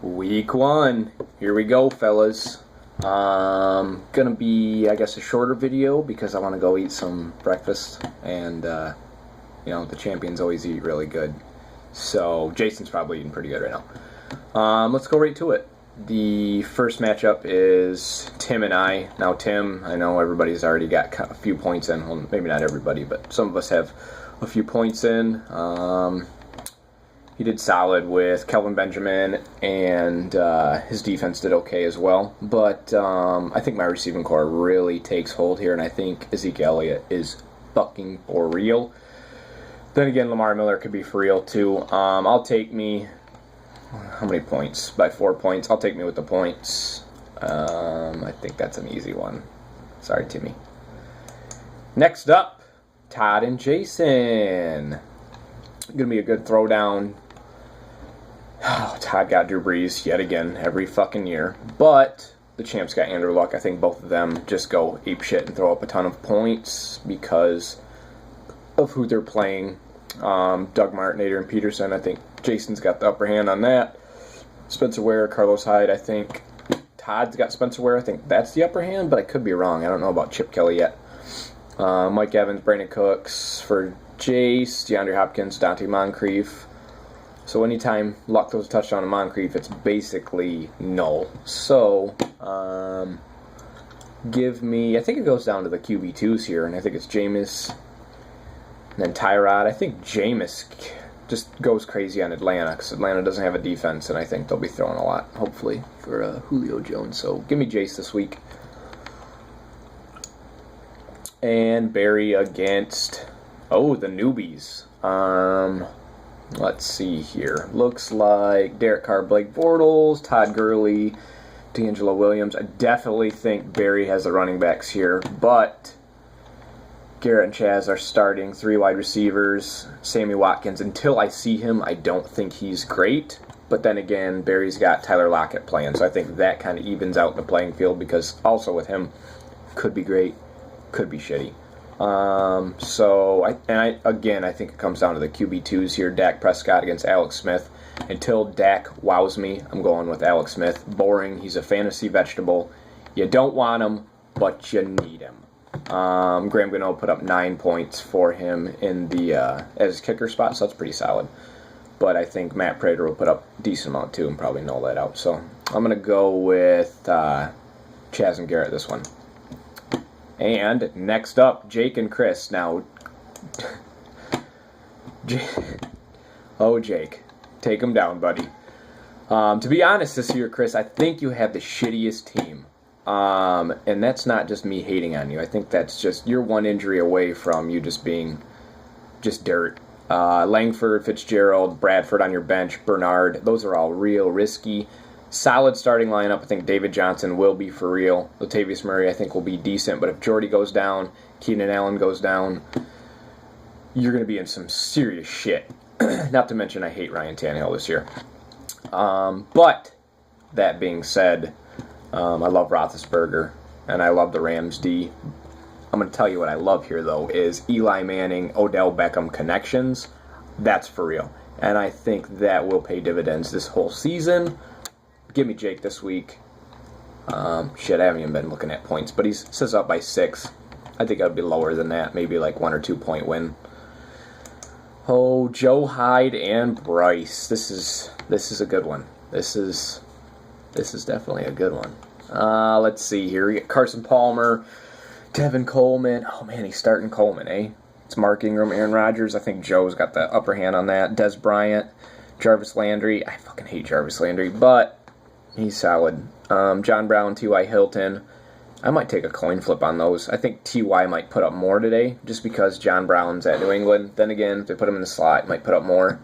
Week 1. Here we go, fellas. Gonna be, I guess, a shorter video because I want to go eat some breakfast, and the champions always eat really good. So Jason's probably eating pretty good right now. Let's go right to it. The first matchup is Tim and I. Now, Tim, I know everybody's already got a few points in. Well, maybe not everybody, but some of us have a few points in. He did solid with Kelvin Benjamin, and his defense did okay as well. But I think my receiving core really takes hold here, and I think Ezekiel Elliott is fucking for real. Then again, Lamar Miller could be for real too. I'll take me... How many points? By 4 points. I'll take me with the points. I think that's an easy one. Sorry, Timmy. Next up, Todd and Jason. Gonna be a good throwdown. Oh, Todd got Drew Brees yet again every fucking year, but the champs got Andrew Luck. I think both of them just go ape shit and throw up a ton of points because of who they're playing. Doug Martin, Adrian Peterson. I think Jason's got the upper hand on that. Spencer Ware, Carlos Hyde. I think Todd's got Spencer Ware. I think that's the upper hand, but I could be wrong. I don't know about Chip Kelly yet. Mike Evans, Brandon Cooks for Jace, DeAndre Hopkins, Dante Moncrief. So anytime Luck throws a touchdown to Moncrief, it's basically null. So, give me... I think it goes down to the QB2s here, and I think it's Jameis and then Tyrod. I think Jameis just goes crazy on Atlanta, because Atlanta doesn't have a defense, and I think they'll be throwing a lot, hopefully, for Julio Jones. So, give me Jace this week. And Barry against... Oh, the newbies. Let's see here. Looks like Derek Carr, Blake Bortles, Todd Gurley, D'Angelo Williams. I definitely think Barry has the running backs here, but Garrett and Chaz are starting 3 wide receivers. Sammy Watkins, until I see him, I don't think he's great. But then again, Barry's got Tyler Lockett playing, so I think that kind of evens out the playing field, because also with him, could be great, could be shitty. I think it comes down to the QB2s here. Dak Prescott against Alex Smith. Until Dak wows me, I'm going with Alex Smith. Boring. He's a fantasy vegetable. You don't want him, but you need him. Graham Gano put up 9 points for him in the as kicker spot, so that's pretty solid. But I think Matt Prater will put up a decent amount too and probably null that out. So I'm going to go with Chaz and Garrett this one. And next up, Jake and Chris. Now, Jake, take him down, buddy. To be honest this year, Chris, I think you have the shittiest team. And that's not just me hating on you. I think that's just, you're one injury away from you just being just dirt. Langford, Fitzgerald, Bradford on your bench, Bernard, those are all real risky. Solid starting lineup. I think David Johnson will be for real. Latavius Murray, I think, will be decent. But if Jordy goes down, Keenan Allen goes down, you're going to be in some serious shit. Not to mention I hate Ryan Tannehill this year. But that being said, I love Roethlisberger, and I love the Rams D. I'm going to tell you what I love here, though, is Eli Manning, Odell Beckham connections. That's for real. And I think that will pay dividends this whole season. Give me Jake this week. Shit, I haven't even been looking at points, but he says up by 6. I think I'd be lower than that, maybe like 1 or 2 point win. Oh, Joe Hyde and Bryce. This is a good one. This is definitely a good one. Let's see here. We get Carson Palmer, Tevin Coleman. Oh man, he's starting Coleman, eh? It's Mark Ingram, Aaron Rodgers. I think Joe's got the upper hand on that. Des Bryant, Jarvis Landry. I fucking hate Jarvis Landry, but he's solid. John Brown, T.Y. Hilton. I might take a coin flip on those. I think T.Y. might put up more today, just because John Brown's at New England. Then again, if they put him in the slot, might put up more.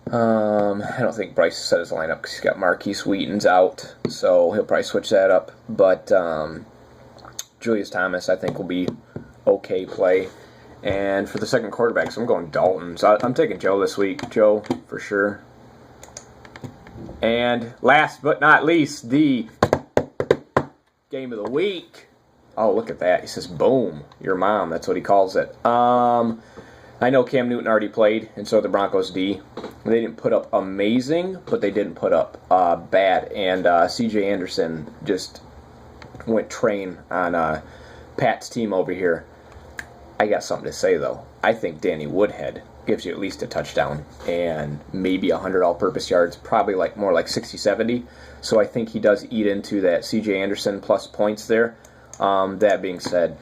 I don't think Bryce set his lineup because he's got Marquise Wheaton's out, so he'll probably switch that up. But Julius Thomas, I think, will be okay play. And for the second quarterbacks, I'm going Dalton. So I'm taking Joe this week. Joe, for sure. And last but not least, the game of the week. Oh, look at that. He says, boom, your mom. That's what he calls it. I know Cam Newton already played, and so the Broncos D. They didn't put up amazing, but they didn't put up bad. And C.J. Anderson just went train on Pat's team over here. I got something to say, though. I think Danny Woodhead gives you at least a touchdown and maybe 100 all-purpose yards, probably more like 60, 70. So I think he does eat into that C.J. Anderson plus points there. That being said,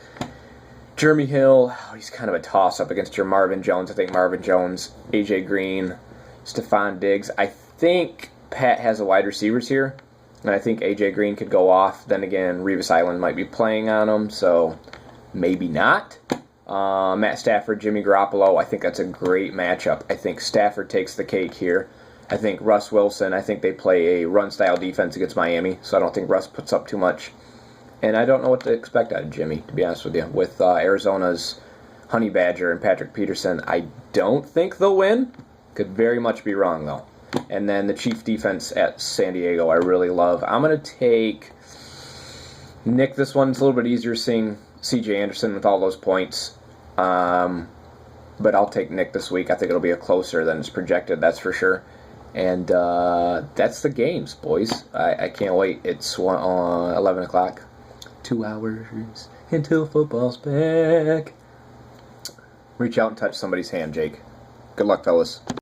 Jeremy Hill, he's kind of a toss-up against your Marvin Jones. I think Marvin Jones, A.J. Green, Stephon Diggs. I think Pat has the wide receivers here, and I think A.J. Green could go off. Then again, Revis Island might be playing on him, so maybe not. Matt Stafford, Jimmy Garoppolo, I think that's a great matchup. I think Stafford takes the cake here. I think Russ Wilson, I think they play a run-style defense against Miami, so I don't think Russ puts up too much. And I don't know what to expect out of Jimmy, to be honest with you. With Arizona's Honey Badger and Patrick Peterson, I don't think they'll win. Could very much be wrong, though. And then the Chief defense at San Diego, I really love. I'm going to take Nick this one. It's a little bit easier seeing C.J. Anderson with all those points. But I'll take Nick this week. I think it'll be a closer than it's projected, that's for sure. And that's the games, boys. I can't wait. It's 11 o'clock. 2 hours until football's back. Reach out and touch somebody's hand, Jake. Good luck, fellas.